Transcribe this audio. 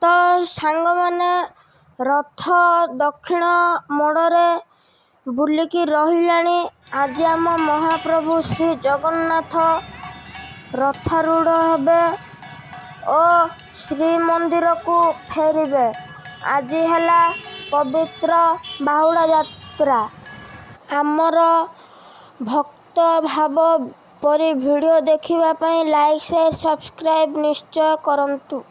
ତ ସାଙ୍ଗମାନେ ରଥ ଦକ୍ଷିଣ ମୋଡ଼ରେ ବୁଲିକି ରହିଲାଣି। ଆଜି ଆମ ମହାପ୍ରଭୁ ଶ୍ରୀ ଜଗନ୍ନାଥ ରଥାରୂଢ଼ ହେବେ ଓ ଶ୍ରୀମନ୍ଦିରକୁ ଫେରିବେ। ଆଜି ହେଲା ପବିତ୍ର ବାହୁଡ଼ା ଯାତ୍ରା। ଆମର ଭକ୍ତ ଭାବ ପରି ଭିଡ଼ିଓ ଦେଖିବା ପାଇଁ ଲାଇକ୍ ସେୟାର ସବସ୍କ୍ରାଇବ୍ ନିଶ୍ଚୟ କରନ୍ତୁ।